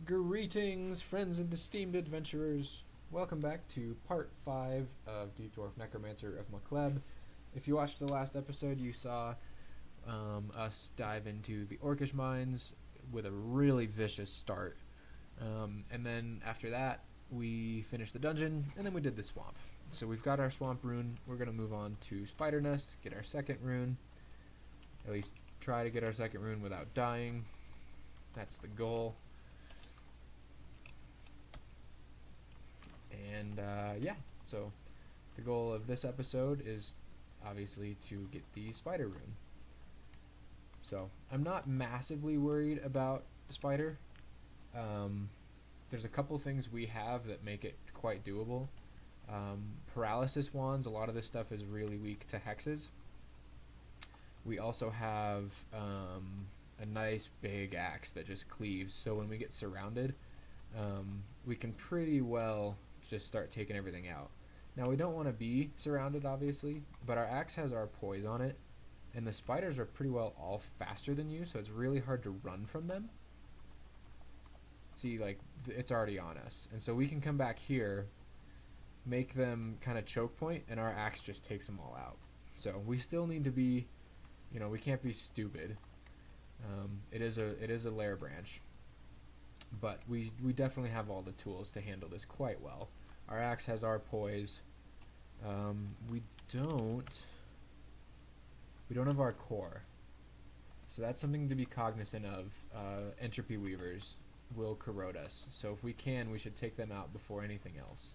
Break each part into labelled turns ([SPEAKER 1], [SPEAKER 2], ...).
[SPEAKER 1] Greetings, friends and esteemed adventurers. Welcome back to part 5 of Deep Dwarf Necromancer of Macleb. If you watched the last episode, you saw us dive into the Orcish mines with a really vicious start. And then after that, we finished the dungeon, and then we did the swamp. So we've got our swamp rune. We're going to move on to Spider Nest, get our second rune. At least try to get our second rune without dying. That's the goal. And yeah, so the goal of this episode is obviously to get the spider rune. So I'm not massively worried about spider. There's a couple things we have that make it quite doable. Paralysis wands, a lot of this stuff is really weak to hexes. We also have a nice big axe that just cleaves, so when we get surrounded, we can pretty well just start taking everything out. Now we don't want to be surrounded, obviously, but our axe has our poise on it, and the spiders are pretty well all faster than you, so it's really hard to run from them. See, like, it's already on us, and so we can come back here, make them kind of choke point, and our axe just takes them all out. So we still need to be, we can't be stupid. It is a lair branch, but we definitely have all the tools to handle this quite well. Our axe has our poise. We don't have our core, so that's something to be cognizant of. Entropy weavers will corrode us, so if we can, we should take them out before anything else.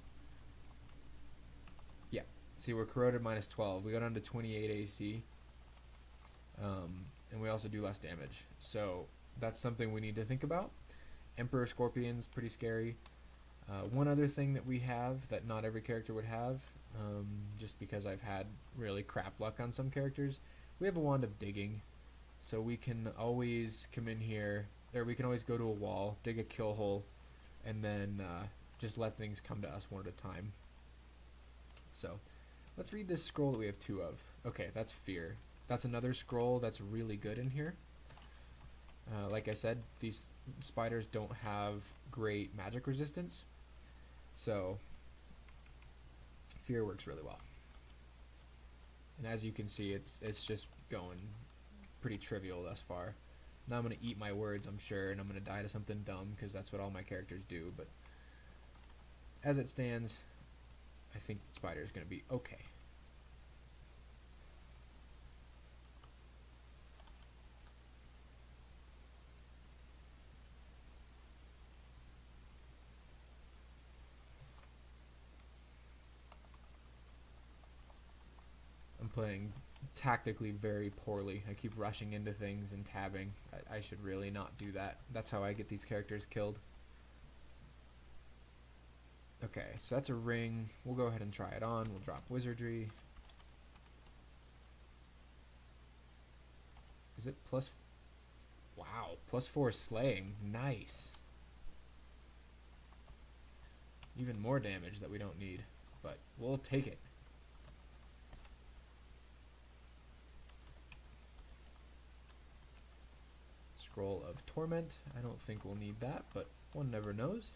[SPEAKER 1] Yeah, see, we're corroded minus 12. We go down to 28 AC, and we also do less damage, so that's something we need to think about. Emperor Scorpion's pretty scary. One other thing that we have that not every character would have, just because I've had really crap luck on some characters, we have a wand of digging, so we can always come in here, or we can always go to a wall, dig a kill hole, and then just let things come to us one at a time. So let's read this scroll that we have 2 of. Okay, that's Fear. That's another scroll that's really good in here. Like I said, these spiders don't have great magic resistance, so Fear works really well. And as you can see, it's just going pretty trivial thus far. Now I'm going to eat my words, I'm sure, and I'm going to die to something dumb, because that's what all my characters do, but as it stands, I think the spider is going to be okay. I'm playing tactically very poorly. I keep rushing into things and tabbing. I should really not do that. That's how I get these characters killed. Okay, so that's a ring. We'll go ahead and try it on. We'll drop wizardry. Is it plus... Wow, plus 4 slaying. Nice. Even more damage that we don't need, but we'll take it. Scroll of Torment. I don't think we'll need that, but one never knows.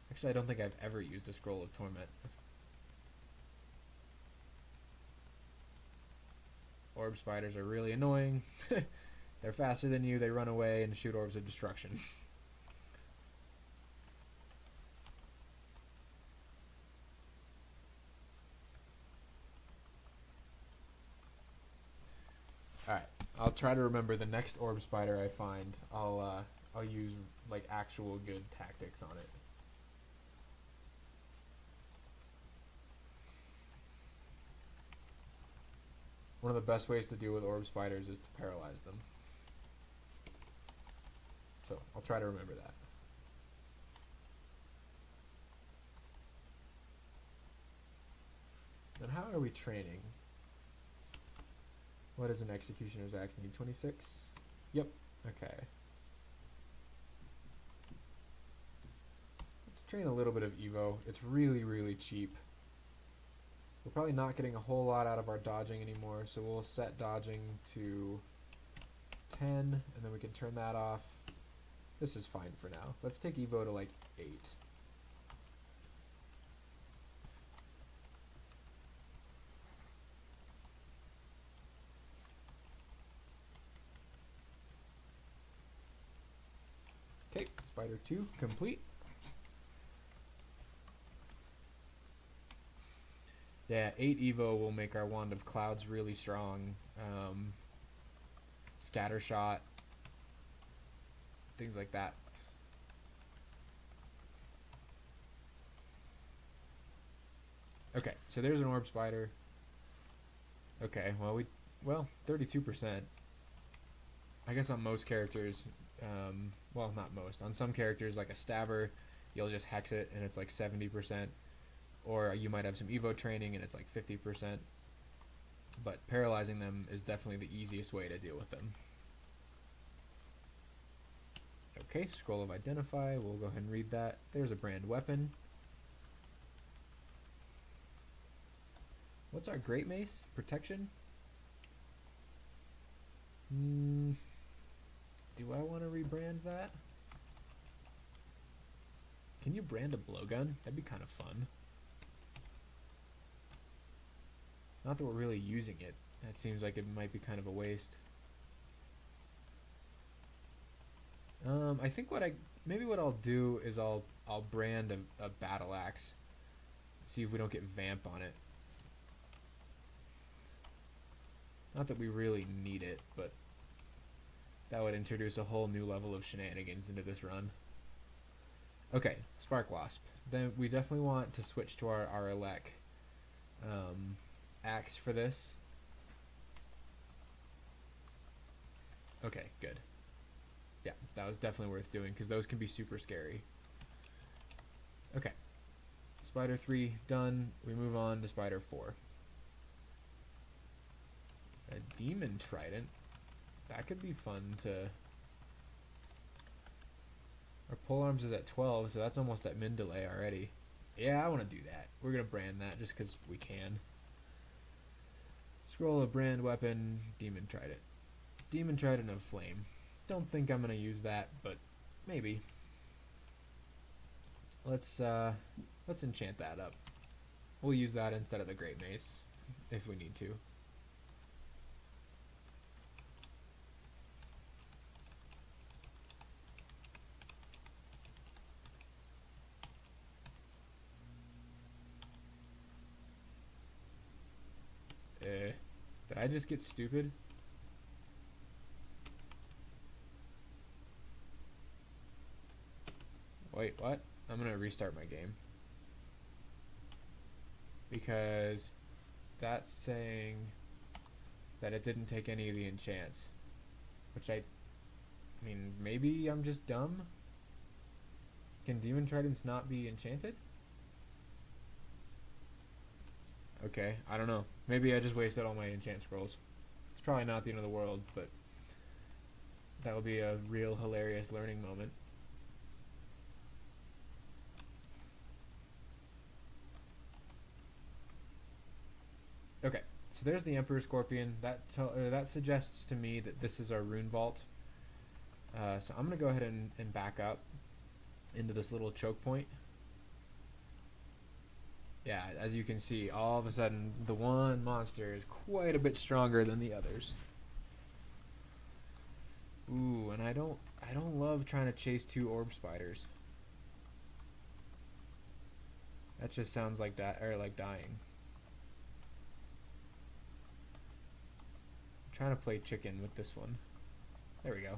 [SPEAKER 1] Actually, I don't think I've ever used a Scroll of Torment. Orb spiders are really annoying. They're faster than you, they run away and shoot orbs of destruction. Alright, I'll try to remember the next orb spider I find. I'll use like actual good tactics on it. One of the best ways to deal with orb spiders is to paralyze them. So I'll try to remember that. Then how are we training? What does an executioner's axe need? 26? Yep. Okay. Let's train a little bit of Evo. It's really, really cheap. We're probably not getting a whole lot out of our dodging anymore, so we'll set dodging to 10, and then we can turn that off. This is fine for now. Let's take Evo to like 8. Okay, spider 2 complete. Yeah, 8 Evo will make our Wand of Clouds really strong. Scatter shot, things like that. Okay, so there's an orb spider. Okay, well, 32%. I guess on most characters, well, not most. On some characters, like a stabber, you'll just hex it and it's like 70%. Or you might have some Evo training and it's like 50%. But paralyzing them is definitely the easiest way to deal with them. Okay, Scroll of Identify. We'll go ahead and read that. There's a brand weapon. What's our Great Mace? Protection? Do I want to rebrand that? Can you brand a blowgun? That'd be kind of fun. Not that we're really using it. That seems like it might be kind of a waste. I think maybe what I'll do is I'll brand a battle axe. See if we don't get vamp on it. Not that we really need it, but that would introduce a whole new level of shenanigans into this run. Okay, Spark Wasp. Then we definitely want to switch to our elect axe for this. Okay, good. Yeah, that was definitely worth doing because those can be super scary. Okay, Spider 3 done. We move on to Spider 4. A Demon Trident. That could be fun to... Our polearms is at 12, so that's almost at min delay already. Yeah, I want to do that. We're going to brand that just because we can. Scroll of Brand Weapon, Demon Trident. Demon Trident of Flame. Don't think I'm going to use that, but maybe. Let's enchant that up. We'll use that instead of the Great Mace, if we need to. Did I just get stupid? Wait, what? I'm gonna restart my game. Because that's saying that it didn't take any of the enchants. Which I mean, maybe I'm just dumb? Can Demon Tridents not be enchanted? Okay, I don't know. Maybe I just wasted all my enchant scrolls. It's probably not the end of the world, but that would be a real hilarious learning moment. Okay, so there's the Emperor Scorpion. That suggests to me that this is our rune vault. So I'm going to go ahead and back up into this little choke point. Yeah, as you can see, all of a sudden the one monster is quite a bit stronger than the others. Ooh, and I don't love trying to chase 2 orb spiders. That just sounds like like dying. I'm trying to play chicken with this one. There we go.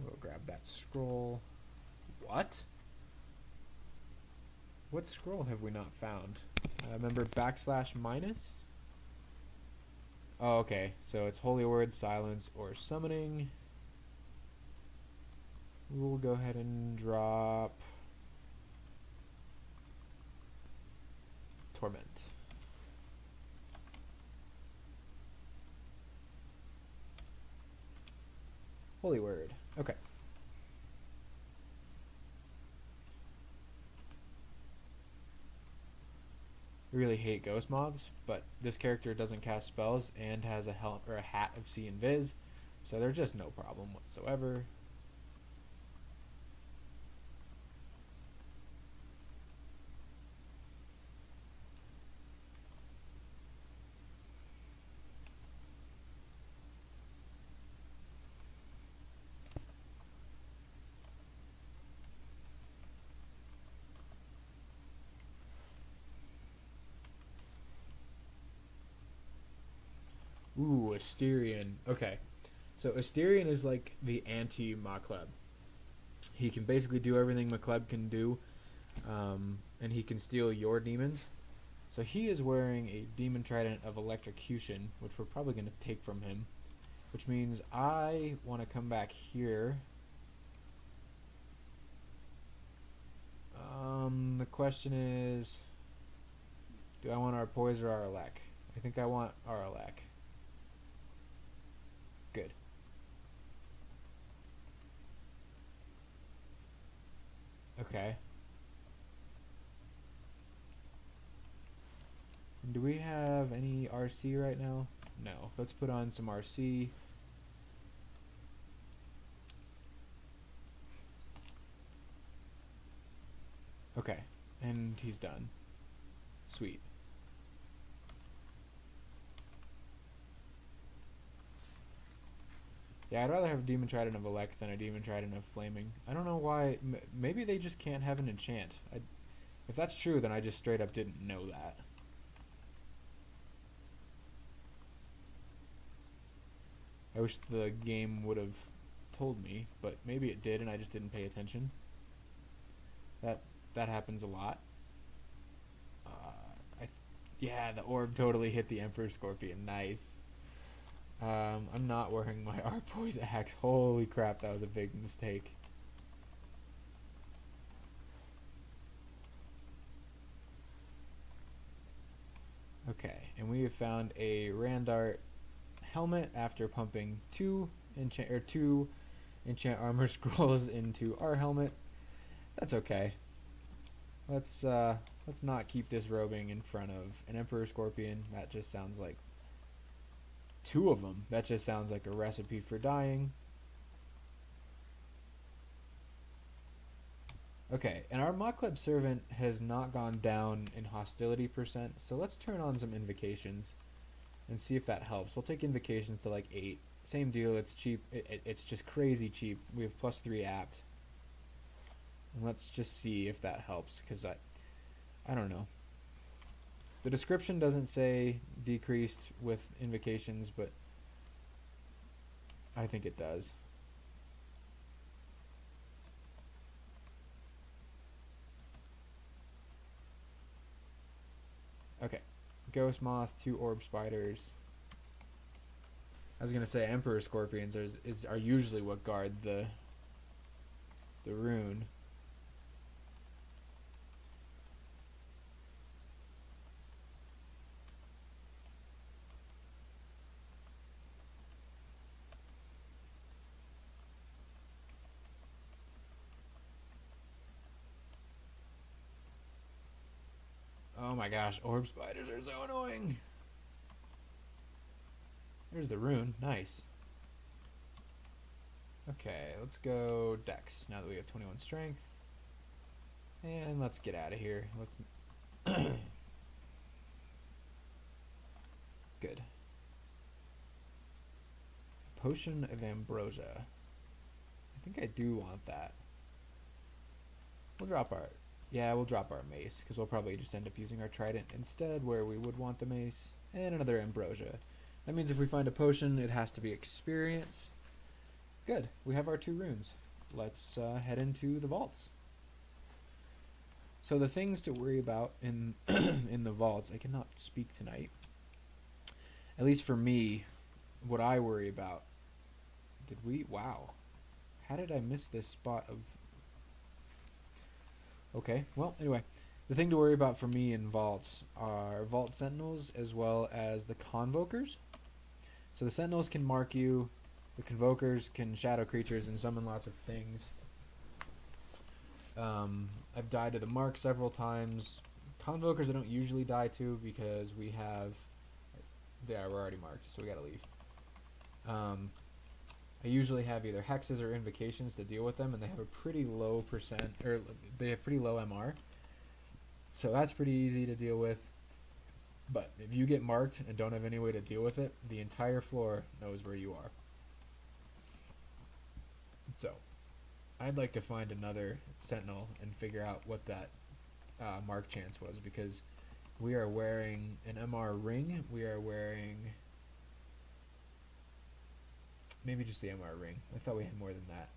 [SPEAKER 1] We'll grab that scroll. What? What scroll have we not found? Remember /-? Oh, okay. So it's Holy Word, Silence, or Summoning. We'll go ahead and drop Torment. Holy Word. Okay. really hate ghost moths, but this character doesn't cast spells and has a hat of see and viz, so they're just no problem whatsoever. Ooh, Asterion. Okay. So Asterion is like the anti-Makleb. He can basically do everything Makleb can do, and he can steal your demons. So he is wearing a Demon Trident of Electrocution, which we're probably going to take from him, which means I want to come back here. The question is, do I want Arpoise or Aralek? I think I want Aralek. Good. Okay. Do we have any RC right now? No. Let's put on some RC. Okay. And he's done. Sweet. Yeah, I'd rather have a Demon Trident of Elect than a Demon Trident of Flaming. I don't know why. Maybe they just can't have an enchant. If that's true, then I just straight up didn't know that. I wish the game would have told me, but maybe it did and I just didn't pay attention. That happens a lot. Yeah, the orb totally hit the Emperor Scorpion. Nice. I'm not wearing my Arpoise axe. Holy crap, that was a big mistake. Okay, and we have found a Randart helmet after pumping two enchant armor scrolls into our helmet. That's okay. Let's not keep disrobing in front of an Emperor Scorpion. That just sounds like two of them. That just sounds like a recipe for dying. Okay, and our Makleb Servant has not gone down in hostility percent, so let's turn on some invocations and see if that helps. We'll take invocations to like 8. Same deal, it's cheap. It's just crazy cheap. We have +3 apt. And let's just see if that helps, because I don't know. The description doesn't say decreased with invocations, but I think it does. Okay. Ghost Moth, 2 Orb Spiders. I was going to say Emperor Scorpions are usually what guard the rune. Oh my gosh, orb spiders are so annoying. There's the rune. Nice. Okay, let's go Dex now that we have 21 strength. And let's get out of here. Let's Good. Potion of Ambrosia. I think I do want that. We'll drop our mace, because we'll probably just end up using our trident instead, where we would want the mace, and another ambrosia. That means if we find a potion, it has to be experience. Good, we have our 2 runes. Let's head into the vaults. So the things to worry about in in the vaults, I cannot speak tonight. At least for me, what I worry about. Wow. How did I miss this spot of... Okay, well, anyway, the thing to worry about for me in vaults are vault sentinels as well as the convokers. So the sentinels can mark you, the convokers can shadow creatures and summon lots of things. I've died to the mark several times. Convokers I don't usually die to because we have... Yeah, we're already marked, so we gotta leave. I usually have either hexes or invocations to deal with them, and they have a pretty low percent, or they have pretty low MR. So that's pretty easy to deal with. But if you get marked and don't have any way to deal with it, the entire floor knows where you are. So I'd like to find another sentinel and figure out what that mark chance was, because we are wearing an MR ring. We are wearing maybe just the MR ring. I thought we had more than that.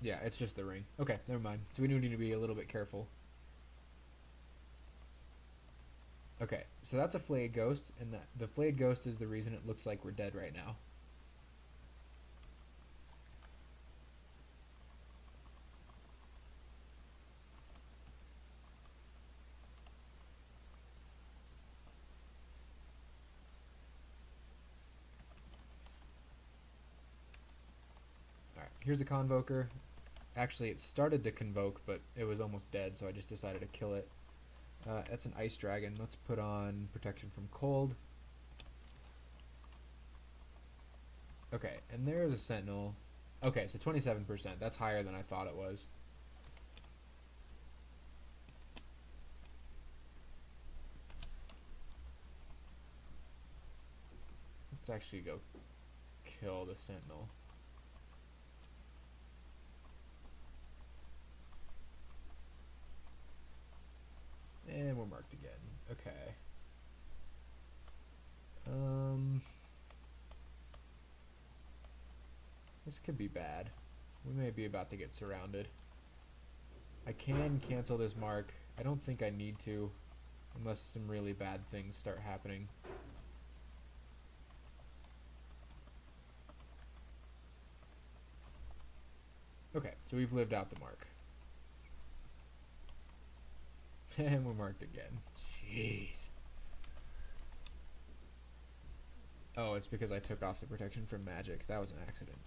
[SPEAKER 1] Yeah, it's just the ring. Okay, never mind. So we do need to be a little bit careful. Okay, so that's a flayed ghost, and the flayed ghost is the reason it looks like we're dead right now. Alright, here's a convoker. Actually, it started to convoke, but it was almost dead, so I just decided to kill it. That's an ice dragon. Let's put on protection from cold. Okay, and there's a sentinel. Okay, so 27%. That's higher than I thought it was. Let's actually go kill the sentinel. And we're marked again. Okay. This could be bad. We may be about to get surrounded. I can cancel this mark. I don't think I need to, unless some really bad things start happening. Okay, so we've lived out the mark. And we're marked again. Jeez. Oh, it's because I took off the protection from magic. That was an accident.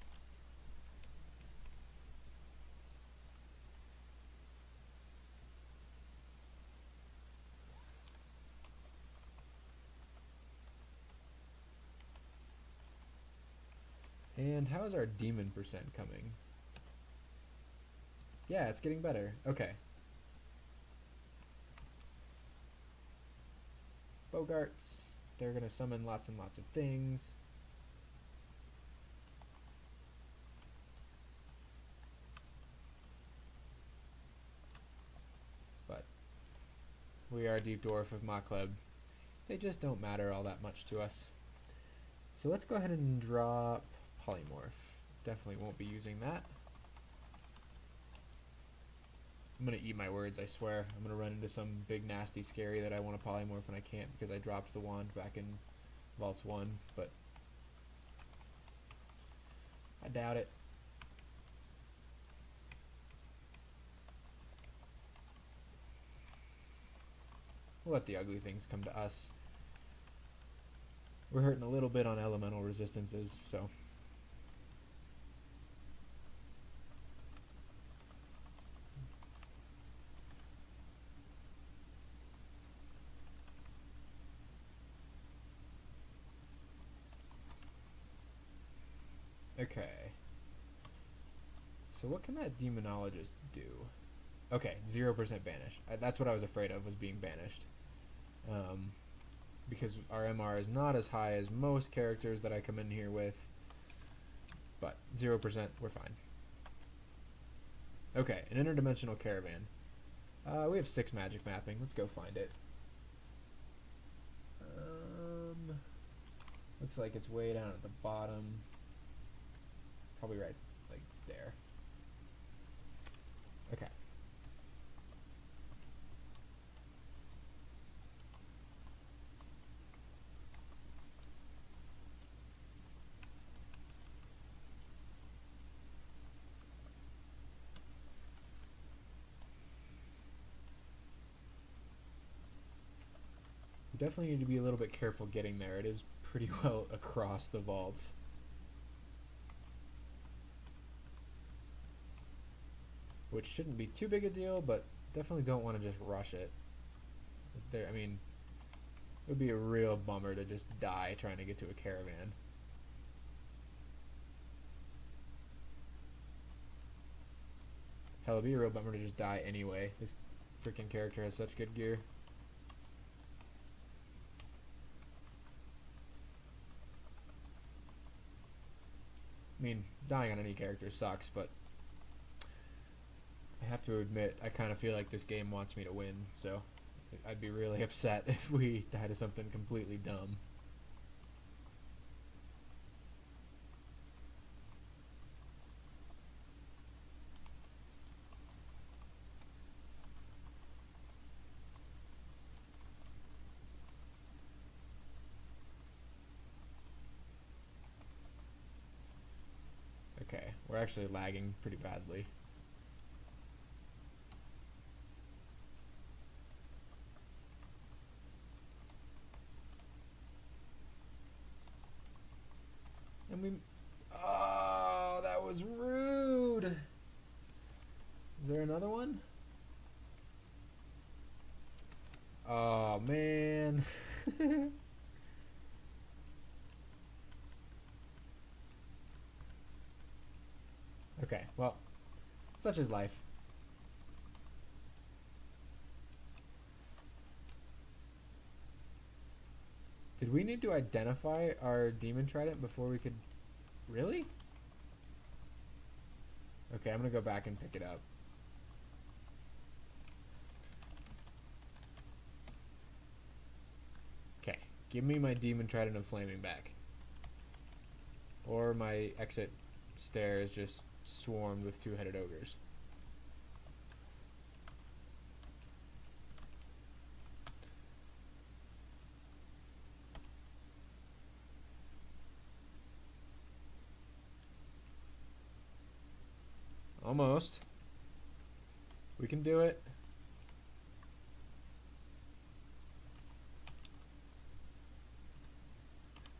[SPEAKER 1] And how is our demon percent coming? Yeah, it's getting better. Okay. Bogarts. They're going to summon lots and lots of things. But we are Deep Dwarf of Makleb. They just don't matter all that much to us. So let's go ahead and drop Polymorph. Definitely won't be using that. I'm going to eat my words, I swear. I'm going to run into some big nasty scary that I want to polymorph and I can't because I dropped the wand back in Vaults 1, but I doubt it. We'll let the ugly things come to us. We're hurting a little bit on elemental resistances, so... Okay. So what can that demonologist do? Okay, 0% banished. That's what I was afraid of, was being banished. Because our MR is not as high as most characters that I come in here with. But 0%, we're fine. Okay, an interdimensional caravan. We have 6 magic mapping. Let's go find it. Looks like it's way down at the bottom. Probably right, like, there. Okay. We definitely need to be a little bit careful getting there. It is pretty well across the vaults. which shouldn't be too big a deal, but definitely don't want to just rush it. I mean, it would be a real bummer to just die trying to get to a caravan. Hell, it'd be a real bummer to just die anyway. This freaking character has such good gear. I mean, dying on any character sucks, but I have to admit, I kind of feel like this game wants me to win, so I'd be really upset if we died to something completely dumb. Okay, we're actually lagging pretty badly. And we... Oh, that was rude! Is there another one? Oh, man. Okay, well, such is life. Did we need to identify our demon trident before we could... Really? Okay, I'm gonna go back and pick it up. Okay, give me my demon trident of flaming back. Or my exit stair is just swarmed with two-headed ogres. Almost. We can do it.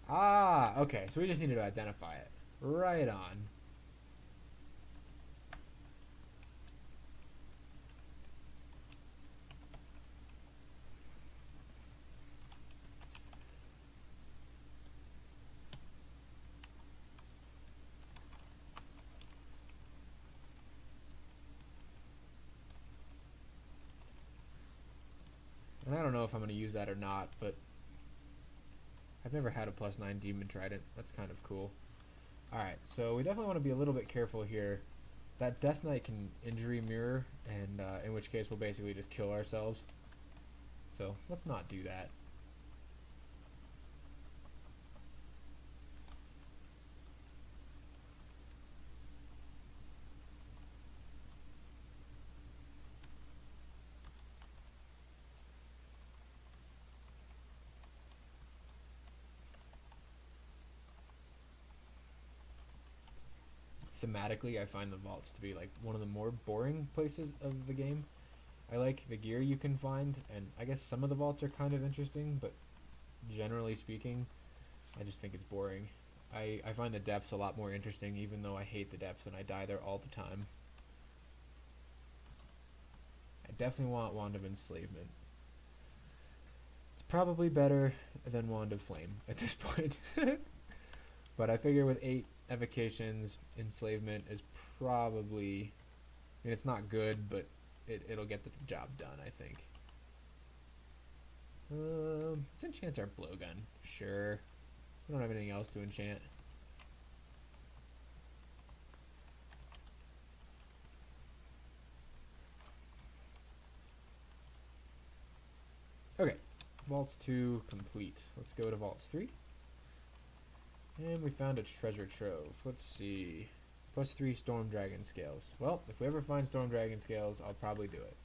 [SPEAKER 1] Ah, okay, so we just needed to identify it. Right on. And I don't know if I'm going to use that or not, but I've never had a +9 demon trident. That's kind of cool. Alright, so we definitely want to be a little bit careful here. That Death Knight can injury mirror, and in which case we'll basically just kill ourselves. So let's not do that. Thematically, I find the vaults to be like one of the more boring places of the game. I like the gear you can find, and I guess some of the vaults are kind of interesting, but generally speaking, I just think it's boring. I find the depths a lot more interesting, even though I hate the depths and I die there all the time. I definitely want Wand of Enslavement. It's probably better than Wand of Flame at this point. But I figure with 8 evocations, enslavement is probably... I mean, it's not good, but it'll get the job done, I think. Let's enchant our blowgun. Sure. We don't have anything else to enchant. Okay. Vaults 2 complete. Let's go to Vaults 3. And we found a treasure trove. Let's see. +3 Storm Dragon Scales. Well, if we ever find Storm Dragon Scales, I'll probably do it.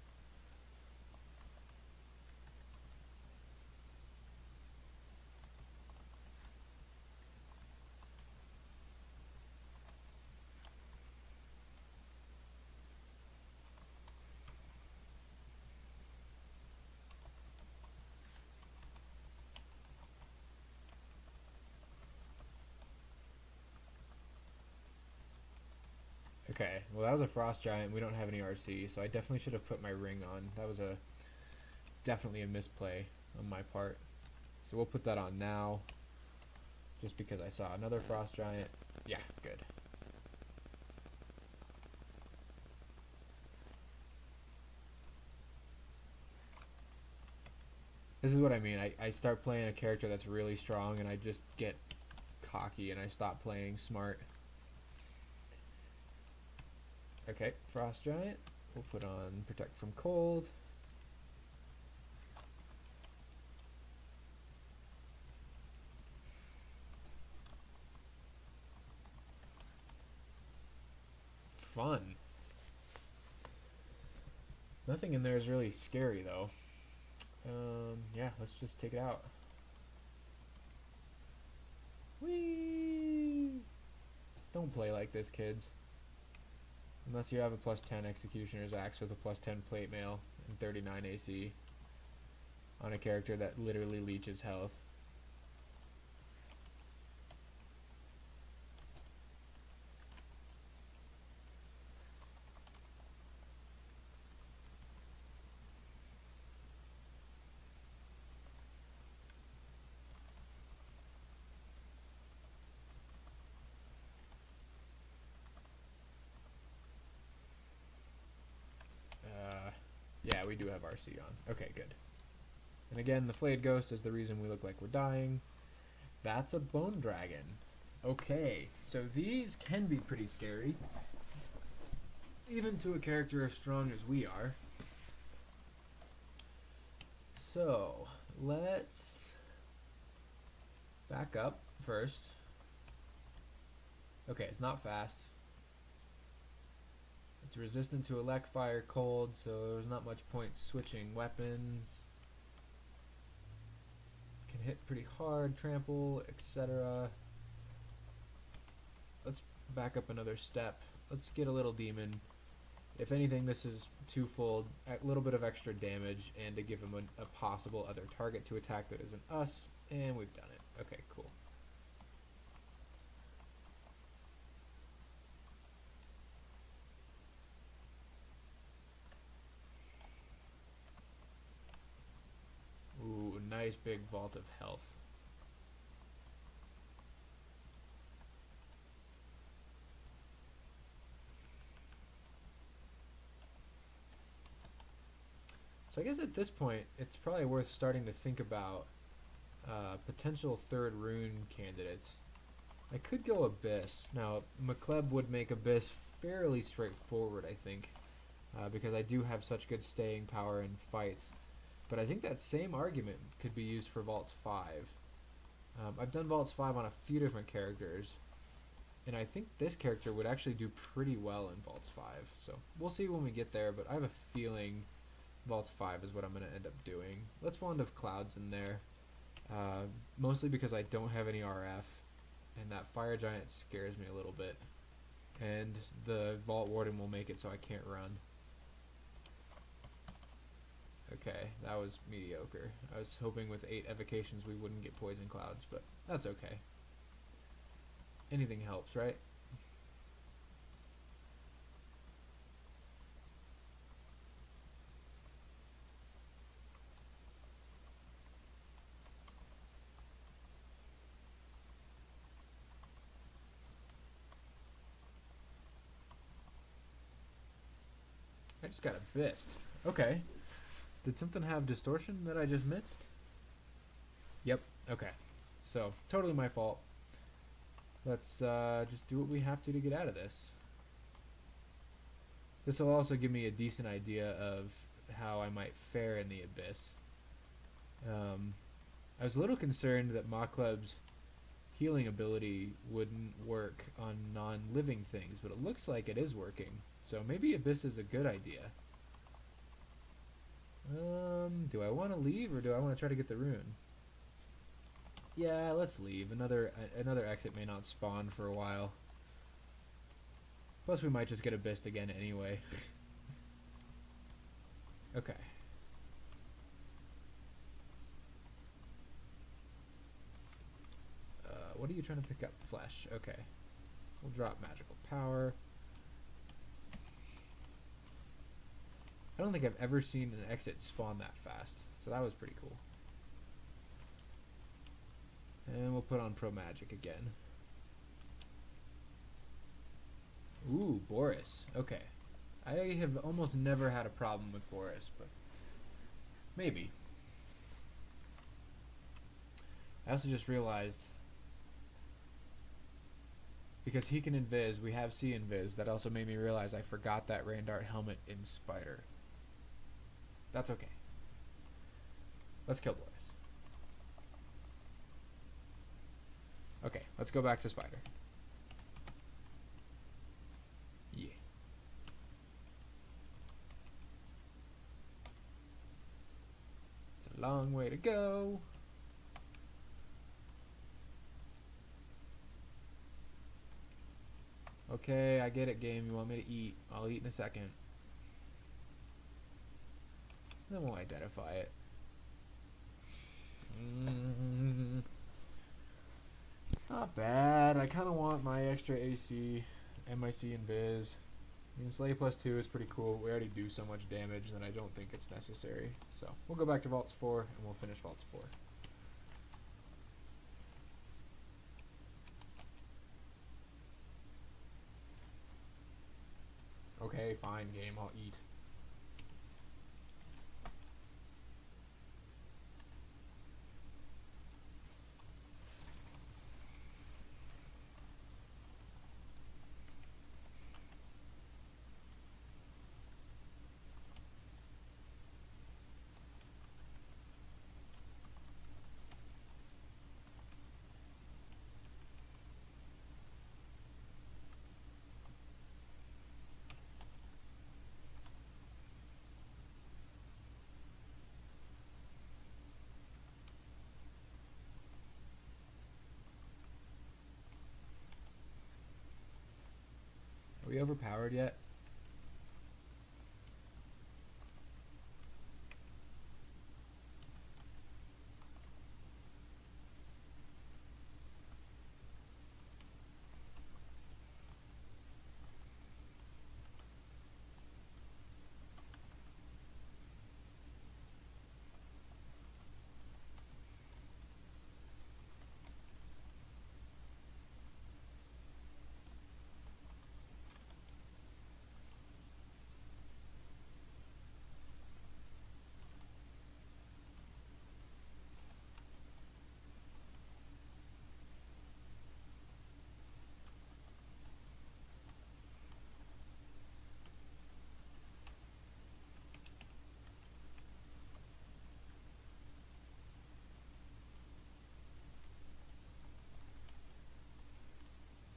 [SPEAKER 1] Okay, Well, that was a frost giant. We don't have any RC, so I definitely should have put my ring on. That was definitely a misplay on my part. So we'll put that on now, just because I saw another frost giant. Yeah, good. This is what I mean. I start playing a character that's really strong and I just get cocky and I stop playing smart. Okay, frost giant. We'll put on protect from cold. Fun. Nothing in there is really scary though. Yeah, let's just take it out. Whee! Don't play like this, kids. Unless you have a +10 Executioner's Axe with a +10 Plate Mail and 39 AC on a character that literally leeches health. Yeah, we do have RC on. Okay, good. And again, the Flayed Ghost is the reason we look like we're dying. That's a Bone Dragon. Okay, so these can be pretty scary, even to a character as strong as we are. So, let's back up first. Okay, it's not fast. It's resistant to elect, fire, cold, so there's not much point switching weapons. Can hit pretty hard, trample, etc. Let's back up another step. Let's get a little demon. If anything, this is twofold, a little bit of extra damage and to give him a possible other target to attack that isn't us, and we've done it. Okay, cool. Ooh, nice big vault of health. So I guess at this point, it's probably worth starting to think about potential third rune candidates. I could go Abyss. Now, McCleb would make Abyss fairly straightforward, I think, because I do have such good staying power in fights. But I think that same argument could be used for Vaults 5. I've done Vaults 5 on a few different characters, and I think this character would actually do pretty well in Vaults 5. So we'll see when we get there, but I have a feeling Vaults 5 is what I'm going to end up doing. Let's Wand of Clouds in there, mostly because I don't have any RF, and that Fire Giant scares me a little bit. And the Vault Warden will make it so I can't run. Okay, that was mediocre. I was hoping with 8 evocations we wouldn't get Poison Clouds, but that's okay. Anything helps, right? I just got Abyssed. Okay. Did something have distortion that I just missed? Yep. Okay. So, totally my fault. Let's just do what we have to get out of this. This will also give me a decent idea of how I might fare in the Abyss. I was a little concerned that Makleb's healing ability wouldn't work on non-living things, but it looks like it is working. So maybe Abyss is a good idea. Do I want to leave or do I want to try to get the rune? Yeah, let's leave. Another exit may not spawn for a while. Plus we might just get Abyssed again anyway. Okay. What are you trying to pick up? Flesh. Okay. We'll drop magical power. I don't think I've ever seen an exit spawn that fast, so that was pretty cool. And we'll put on Pro Magic again. Ooh, Boris. Okay. I have almost never had a problem with Boris, but maybe. I also just realized, because he can invis, we have C invis, that also made me realize I forgot that Randart helmet in Spider. That's okay. Let's kill Boris. Okay, let's go back to Spider. Yeah. It's a long way to go. Okay, I get it, game. You want me to eat? I'll eat in a second. Then we'll identify it. It's not bad. I kind of want my extra AC and my C and Viz. I mean, Slay plus 2 is pretty cool. We already do so much damage that I don't think it's necessary. So we'll go back to Vaults 4 and we'll finish Vaults 4. Okay, fine, game. I'll eat. Are we overpowered yet?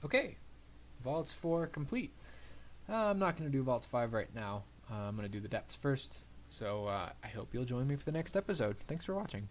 [SPEAKER 1] Okay, Vaults 4 complete. I'm not going to do Vaults 5 right now. I'm going to do the depths first. So I hope you'll join me for the next episode. Thanks for watching.